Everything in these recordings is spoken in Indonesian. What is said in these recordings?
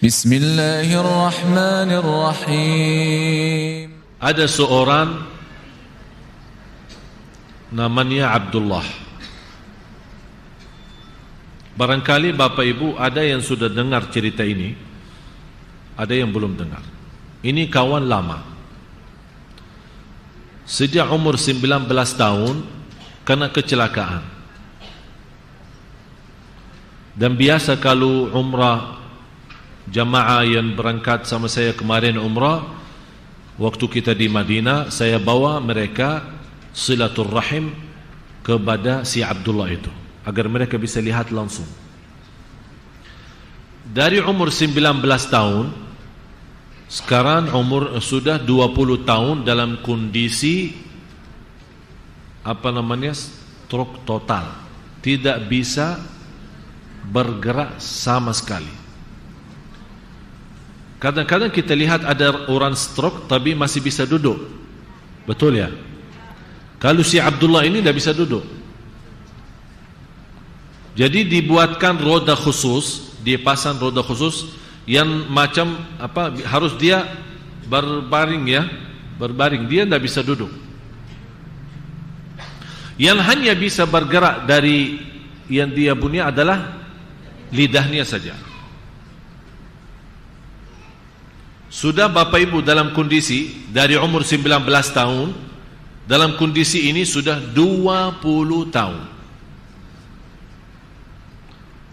Bismillahirrahmanirrahim. Ada seorang namanya Abdullah. Barangkali Bapak Ibu ada yang sudah dengar cerita ini, ada yang belum dengar. Ini kawan lama. Sejak umur 19 tahun kena kecelakaan. Dan biasa kalau umrah, jamaah yang berangkat sama saya kemarin umrah, waktu kita di Madinah, saya bawa mereka silaturrahim kepada si Abdullah itu, agar mereka bisa lihat langsung. Dari umur 19 tahun, sekarang umur sudah 20 tahun dalam kondisi stroke total, tidak bisa bergerak sama sekali. Kadang-kadang kita lihat ada orang stroke tapi masih bisa duduk. Betul ya? Kalau si Abdullah ini tidak bisa duduk. Jadi dibuatkan roda khusus, dipasang roda khusus yang macam harus dia berbaring ya, berbaring, dia tidak bisa duduk. Yang hanya bisa bergerak dari yang dia punya adalah lidahnya saja. Sudah Bapak Ibu dalam kondisi dari umur 19 tahun, dalam kondisi ini sudah 20 tahun.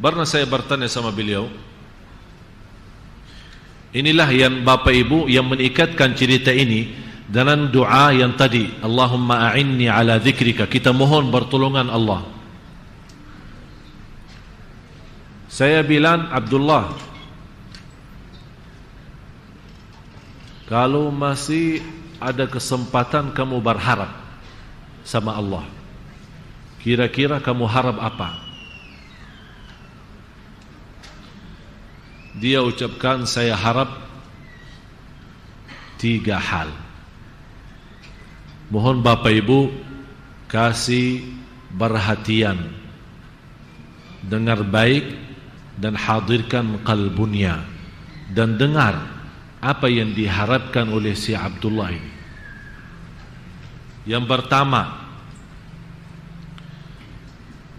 Pernah saya bertanya sama beliau, inilah yang Bapak Ibu yang mengikatkan cerita ini dengan doa yang tadi, Allahumma a'inni ala dzikrika, kita mohon pertolongan Allah. Saya bilang, Abdullah, kalau masih ada kesempatan kamu berharap sama Allah, kira-kira kamu harap apa? Dia ucapkan, saya harap 3 hal. Mohon Bapak Ibu kasih perhatian, dengar baik dan hadirkan qalbunya, dan dengar apa yang diharapkan oleh si Abdullah ini. Yang pertama,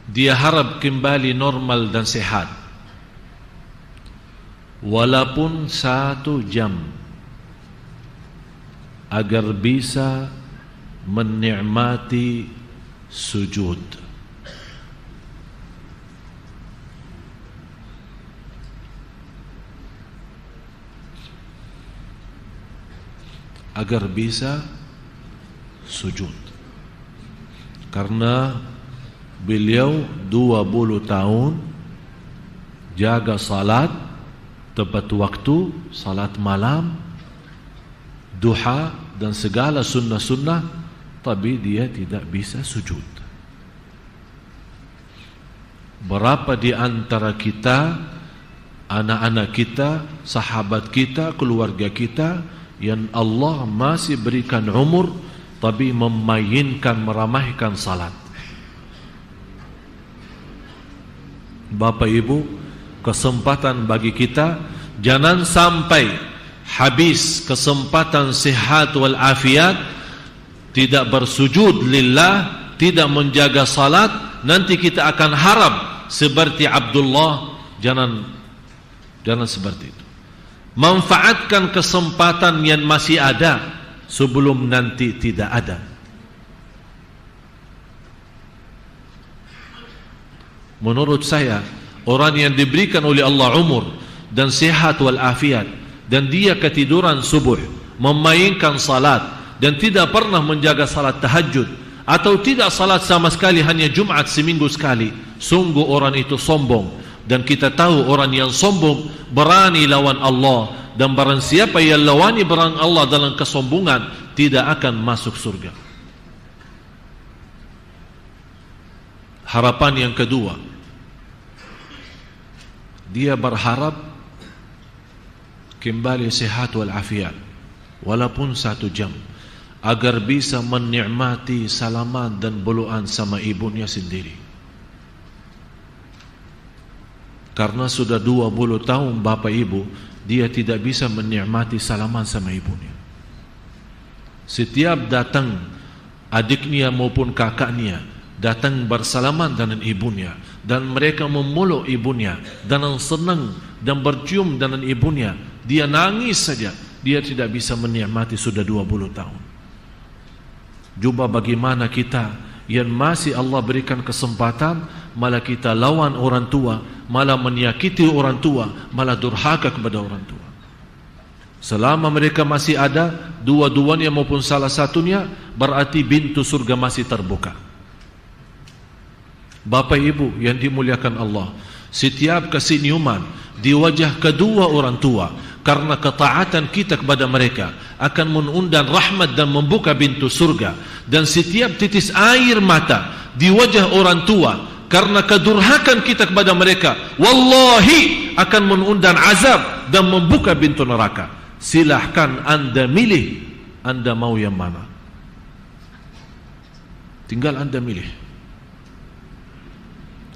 dia harap kembali normal dan sehat, walaupun 1 jam, agar bisa menikmati sujud. Agar bisa sujud. Karena beliau 20 tahun jaga salat tepat waktu, salat malam, duha dan segala sunnah-sunnah, tapi dia tidak bisa sujud. Berapa di antara kita, anak-anak kita, sahabat kita, keluarga kita yang Allah masih berikan umur tapi memainkan, meramaikan salat. Bapak Ibu, kesempatan bagi kita, jangan sampai habis kesempatan sehat wal afiat tidak bersujud lillah, tidak menjaga salat, nanti kita akan harap seperti Abdullah. Jangan seperti itu. Manfaatkan kesempatan yang masih ada sebelum nanti tidak ada. Menurut saya, orang yang diberikan oleh Allah umur dan sehat wal afiat, dan dia ketiduran subuh, memainkan salat, dan tidak pernah menjaga salat tahajud, atau tidak salat sama sekali, hanya Jumat seminggu sekali, sungguh orang itu sombong. Dan kita tahu orang yang sombong berani lawan Allah, dan barang siapa yang lawani barang Allah dalam kesombongan tidak akan masuk surga. Harapan yang kedua, dia berharap kembali sehat wal afiat, walaupun 1 jam, agar bisa menikmati salaman dan beluan sama ibunya sendiri. Karena sudah 20 tahun Bapak Ibu dia tidak bisa menikmati salaman sama ibunya. Setiap datang adiknya maupun kakaknya datang bersalaman dengan ibunya, dan mereka memeluk ibunya dan senang dan bercium dengan ibunya, dia nangis saja. Dia tidak bisa menikmati sudah 20 tahun. Cuba bagaimana kita yang masih Allah berikan kesempatan, malah kita lawan orang tua, malah menyakiti orang tua, malah durhaka kepada orang tua. Selama mereka masih ada, dua-duanya maupun salah satunya, berarti pintu surga masih terbuka. Bapak Ibu yang dimuliakan Allah, setiap kesenyuman di wajah kedua orang tua karena ketaatan kita kepada mereka akan mengundang rahmat dan membuka pintu surga. Dan setiap titis air mata di wajah orang tua karena kedurhakan kita kepada mereka, wallahi akan mengundang azab dan membuka pintu neraka. Silahkan anda milih, anda mau yang mana. Tinggal anda milih.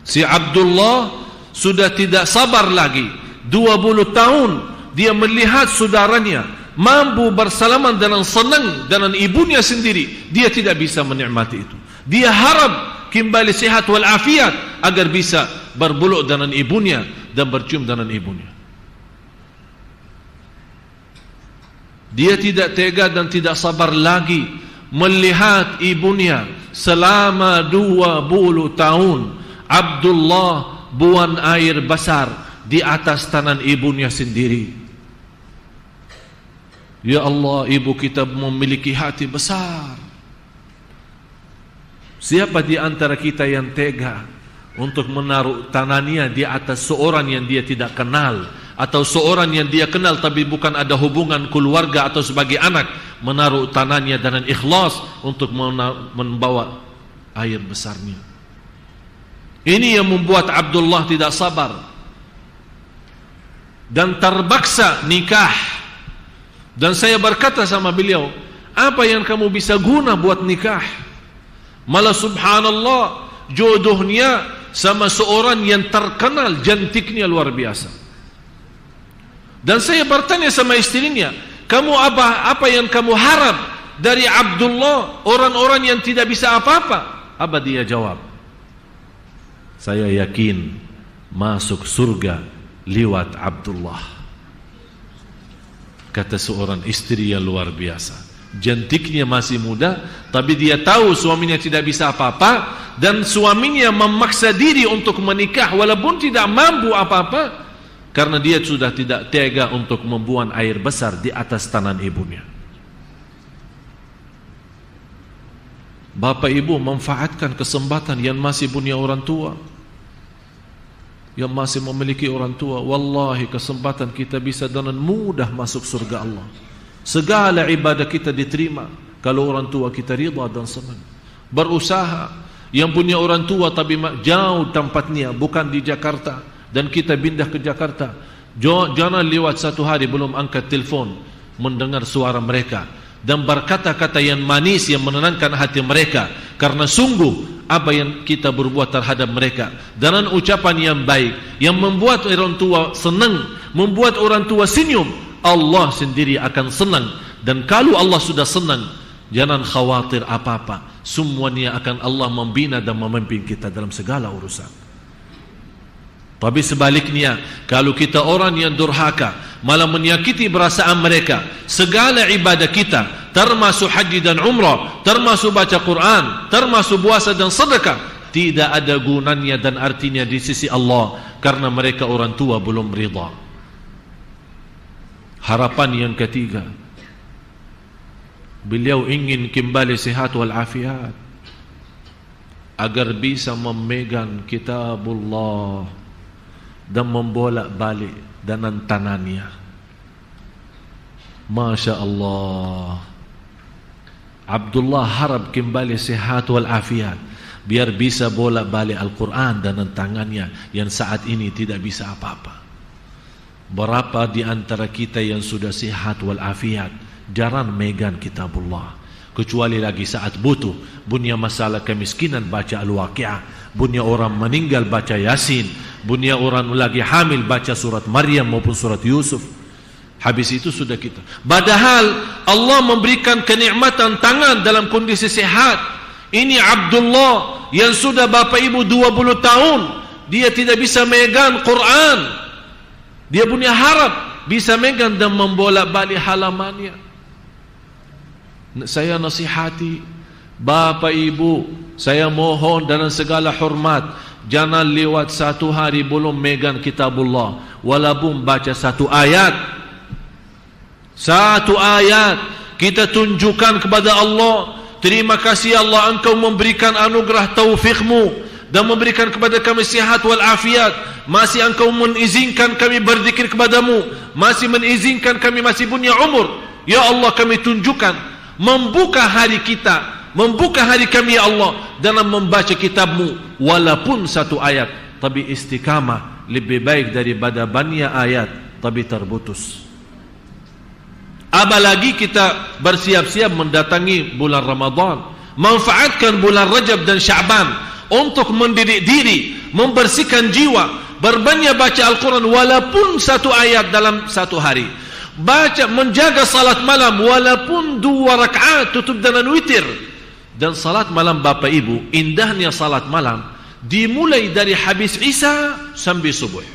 Si Abdullah sudah tidak sabar lagi. 20 tahun dia melihat saudaranya mampu bersalaman dengan senang dengan ibunya sendiri. Dia tidak bisa menikmati itu. Dia harap kembali sehat walafiat agar bisa berbeluk dengan ibunya dan bercium dengan ibunya. Dia tidak tega dan tidak sabar lagi melihat ibunya selama 20 tahun Abdullah buang air besar di atas tangan ibunya sendiri. Ya Allah, ibu kita memiliki hati besar. Siapa di antara kita yang tega untuk menaruh tangannya di atas seorang yang dia tidak kenal, atau seorang yang dia kenal tapi bukan ada hubungan keluarga atau sebagai anak, menaruh tangannya dengan ikhlas untuk membawa air besarnya? Ini yang membuat Abdullah tidak sabar dan terpaksa nikah. Dan saya berkata sama beliau, apa yang kamu bisa guna buat nikah? Malah subhanallah, jodohnya sama seorang yang terkenal, cantiknya luar biasa. Dan saya bertanya sama istrinya, kamu apa yang kamu harap dari Abdullah, orang-orang yang tidak bisa apa-apa? Apa dia jawab? Saya yakin masuk surga lewat Abdullah. Kata seorang istri yang luar biasa, cantiknya masih muda, tapi dia tahu suaminya tidak bisa apa-apa, dan suaminya memaksa diri untuk menikah walaupun tidak mampu apa-apa, karena dia sudah tidak tega untuk membuang air besar di atas tangan ibunya. Bapak Ibu manfaatkan kesempatan yang masih punya orang tua, yang masih memiliki orang tua. Wallahi kesempatan kita bisa dengan mudah masuk surga Allah. Segala ibadah kita diterima kalau orang tua kita ridha dan senang. Berusaha. Yang punya orang tua tapi jauh tempatnya, bukan di Jakarta, dan kita pindah ke Jakarta, jangan lewat satu hari belum angkat telefon mendengar suara mereka dan berkata-kata yang manis yang menenangkan hati mereka, karena sungguh apa yang kita berbuat terhadap mereka dengan ucapan yang baik yang membuat orang tua senang, membuat orang tua senyum, Allah sendiri akan senang. Dan kalau Allah sudah senang, jangan khawatir apa-apa, semuanya akan Allah membina dan memimpin kita dalam segala urusan. Tapi sebaliknya, kalau kita orang yang durhaka, malah menyakiti perasaan mereka, segala ibadah kita, termasuk haji dan umrah, termasuk baca Quran, termasuk puasa dan sedekah, tidak ada gunanya dan artinya di sisi Allah, karena mereka orang tua belum ridha. Harapan yang ketiga, beliau ingin kembali sehat walafiat agar bisa memegang kitabullah dan membolak-balik dengan tangannya. Masya Allah, Abdullah harap kembali sehat walafiat biar bisa bolak-balik Al-Quran dengan tangannya yang saat ini tidak bisa apa-apa. Berapa di antara kita yang sudah sehat walafiat jarang megang kitabullah, kecuali lagi saat butuh, punya masalah kemiskinan baca Al-Waqi'ah, punya orang meninggal baca Yasin, punya orang lagi hamil baca surat Maryam maupun surat Yusuf. Habis itu sudah kita. Padahal Allah memberikan kenikmatan tangan dalam kondisi sehat. Ini Abdullah yang sudah bapa ibu 20 tahun, dia tidak bisa megang Quran. Dia punya harap bisa megang dan membolak-balik halamannya. Saya nasihati bapa ibu, saya mohon dengan segala hormat, jangan lewat satu hari belum megang kitabullah, walaupun baca satu ayat. Satu ayat kita tunjukkan kepada Allah, terima kasih Allah, engkau memberikan anugerah taufikmu dan memberikan kepada kami sihat wal afiat. Masih engkau mengizinkan kami berzikir kepadamu, masih mengizinkan kami masih punya umur. Ya Allah, kami tunjukkan, membuka hari kita, membuka hari kami ya Allah dalam membaca kitabmu, walaupun satu ayat, tapi istiqamah lebih baik daripada banyak ayat tapi terputus. Apalagi kita bersiap-siap mendatangi bulan Ramadan. Manfaatkan bulan Rajab dan Sya'ban untuk mendidik diri, membersihkan jiwa, berbanyak baca Al-Quran walaupun satu ayat dalam satu hari. Baca, menjaga salat malam walaupun 2 rakaat, tutup dengan witir. Dan salat malam bapa ibu, indahnya salat malam dimulai dari habis Isya sampai subuh.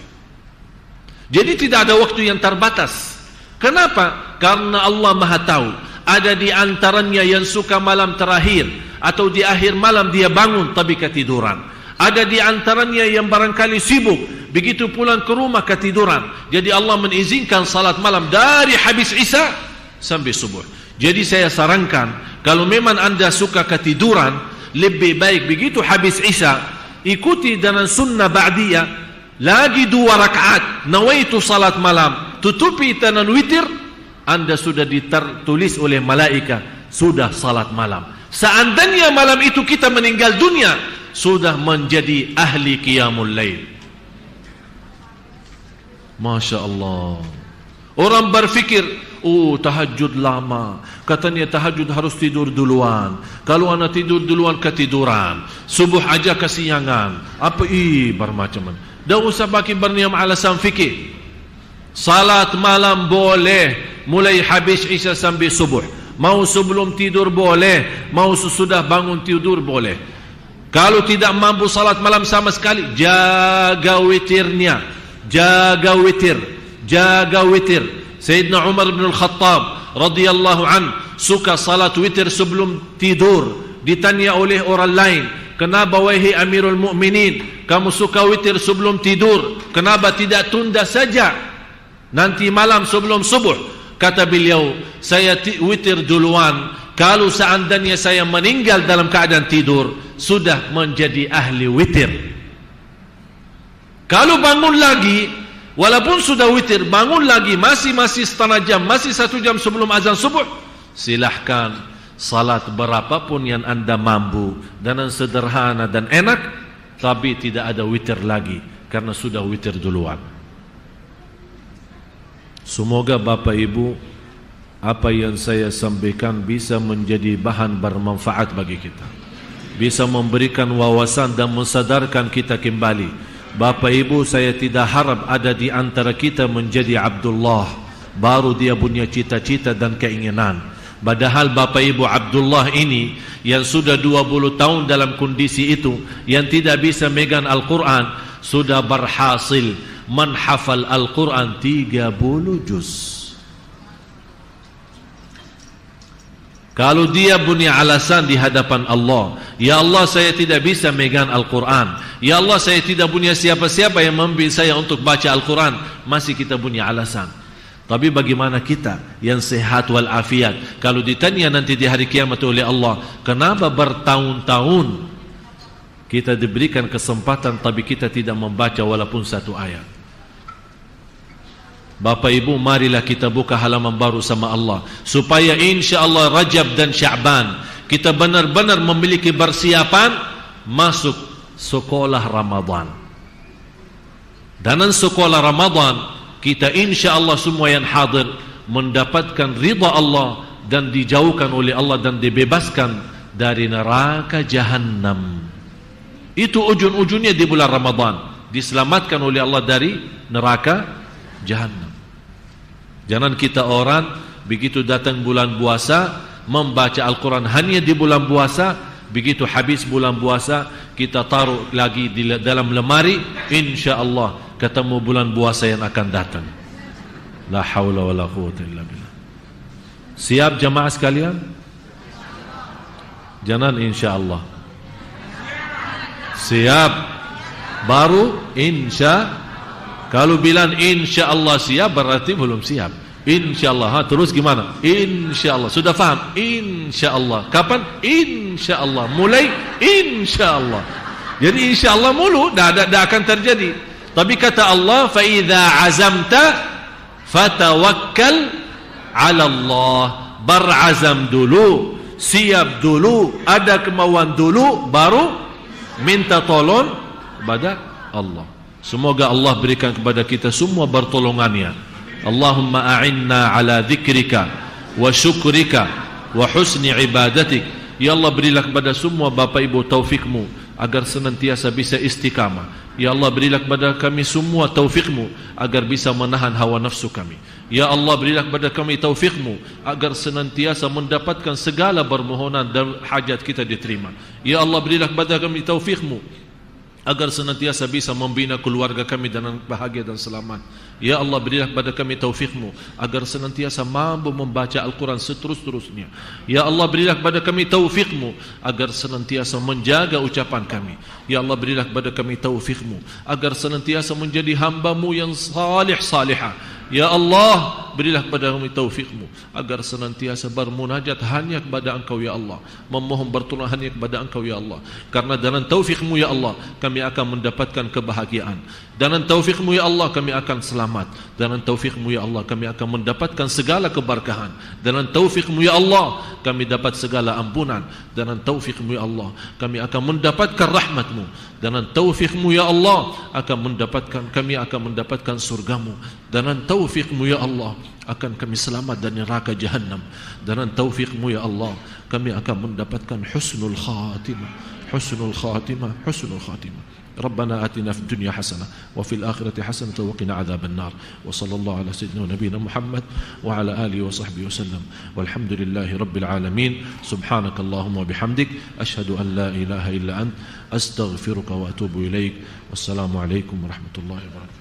Jadi tidak ada waktu yang terbatas. Kenapa? Karena Allah Maha tahu. Ada di antaranya yang suka malam terakhir atau di akhir malam dia bangun tapi ketiduran. Ada di antaranya yang barangkali sibuk, begitu pulang ke rumah ketiduran. Jadi Allah mengizinkan salat malam dari habis Isya sampai subuh. Jadi saya sarankan, kalau memang anda suka ketiduran, lebih baik begitu habis Isya ikuti dengan sunnah ba'diyah, lagi 2 rakaat, nawaitu salat malam, tutupi dengan witir, anda sudah ditertulis oleh malaikat sudah salat malam. Seandainya malam itu kita meninggal dunia, sudah menjadi ahli qiyamul lail. Masya Allah. Orang berfikir, oh tahajud lama, katanya tahajud harus tidur duluan, kalau anak tidur duluan ketiduran, subuh aja kesiangan, apa bermacam-macam. Dah usah pakai berniam alasan fikir. Salat malam boleh mulai habis Isya sampai subuh. Mau sebelum tidur boleh, mau sesudah bangun tidur boleh. Kalau tidak mampu salat malam sama sekali, jaga witirnya. Jaga witir, jaga witir. Sayyidina Umar bin Al-Khattab radhiyallahu an suka salat witir sebelum tidur. Ditanya oleh orang lain, kenapa wahai Amirul Mukminin kamu suka witir sebelum tidur? Kenapa tidak tunda saja nanti malam sebelum subuh? Kata beliau, saya witir duluan. Kalau seandainya saya meninggal dalam keadaan tidur, sudah menjadi ahli witir. Kalau bangun lagi, walaupun sudah witir, bangun lagi masih setengah jam, masih 1 jam sebelum azan subuh, silahkan salat berapapun yang anda mampu, dengan sederhana dan enak, tapi tidak ada witir lagi karena sudah witir duluan. Semoga Bapak Ibu, apa yang saya sampaikan bisa menjadi bahan bermanfaat bagi kita, bisa memberikan wawasan dan mensadarkan kita kembali. Bapak Ibu, saya tidak harap ada di antara kita menjadi Abdullah baru dia punya cita-cita dan keinginan. Padahal Bapak Ibu Abdullah ini yang sudah 20 tahun dalam kondisi itu, yang tidak bisa megang Al-Quran, sudah berhasil menghafal Al-Quran 30 juz. Kalau dia punya alasan di hadapan Allah, ya Allah saya tidak bisa megang Al-Quran, ya Allah saya tidak punya siapa-siapa yang membimbing saya untuk baca Al-Quran, masih kita punya alasan. Tapi bagaimana kita yang sehat wal afiat, kalau ditanya nanti di hari kiamat oleh Allah, kenapa bertahun-tahun kita diberikan kesempatan tapi kita tidak membaca walaupun satu ayat? Bapak Ibu, marilah kita buka halaman baru sama Allah, supaya insya Allah Rajab dan Sya'ban kita benar-benar memiliki persiapan masuk sekolah Ramadan. Dalam sekolah Ramadan kita insya Allah semua yang hadir mendapatkan ridha Allah dan dijauhkan oleh Allah dan dibebaskan dari neraka Jahannam. Itu ujung-ujungnya di bulan Ramadan, diselamatkan oleh Allah dari neraka Jahannam. Jangan kita orang begitu datang bulan puasa membaca Al-Quran hanya di bulan puasa, begitu habis bulan puasa kita taruh lagi di dalam lemari, insya-Allah ketemu bulan puasa yang akan datang. La haula wala quwwata illa billah. Siap jamaah sekalian? Jangan insya-Allah. Siap. Baru insya. Kalau bilang insya-Allah siap berarti belum siap. Insya-Allah. Terus gimana? Insya-Allah. Sudah faham? Insya-Allah. Kapan? Insya-Allah. Mulai insya-Allah. Jadi insya-Allah mulu dah akan terjadi. Tapi kata Allah, fa idza azamta fatawakkal 'ala Allah. Berazam dulu, siap dulu, ada kemauan dulu, baru minta tolong kepada Allah. Semoga Allah berikan kepada kita semua pertolongannya. Allahumma a'inna ala dzikrika wa syukrika wa husni ibadatik. Ya Allah, berilah kepada semua Bapak Ibu taufikmu agar senantiasa bisa istiqamah. Ya Allah, berilah kepada kami semua taufikmu agar bisa menahan hawa nafsu kami. Ya Allah, berilah kepada kami taufikmu agar senantiasa mendapatkan segala permohonan dan hajat kita diterima. Ya Allah, berilah kepada kami taufikmu agar senantiasa bisa membina keluarga kami dengan bahagia dan selamat. Ya Allah, berilah kepada kami taufikmu agar senantiasa mampu membaca Al-Quran seterus-terusnya. Ya Allah, berilah kepada kami taufikmu agar senantiasa menjaga ucapan kami. Ya Allah, berilah kepada kami taufikmu agar senantiasa menjadi hamba-Mu yang salih-salihah. Ya Allah, berilah kepada kami taufikmu agar senantiasa bermunajat hanya kepada Engkau ya Allah, memohon bertolong hanya kepada Engkau ya Allah. Karena dengan taufikmu ya Allah kami akan mendapatkan kebahagiaan. Dengan taufikmu ya Allah kami akan selamat. Dengan taufikmu ya Allah kami akan mendapatkan segala keberkahan. Dengan taufikmu ya Allah kami dapat segala ampunan. Dengan taufikmu ya Allah kami akan mendapatkan rahmatmu. Dengan taufikmu ya Allah kami akan mendapatkan surgamu. Dengan taufikmu ya Allah akan kami selamat dari neraka jahannam. Dengan taufikmu ya Allah kami akan mendapatkan husnul khatimah. Husnul khatimah, husnul khatimah. ربنا آتنا في الدنيا حسنة وفي الآخرة حسنة وقنا عذاب النار وصلى الله على سيدنا ونبينا محمد وعلى آله وصحبه وسلم والحمد لله رب العالمين. سبحانك اللهم وبحمدك أشهد أن لا إله إلا أنت أستغفرك وأتوب إليك والسلام عليكم ورحمة الله وبركاته.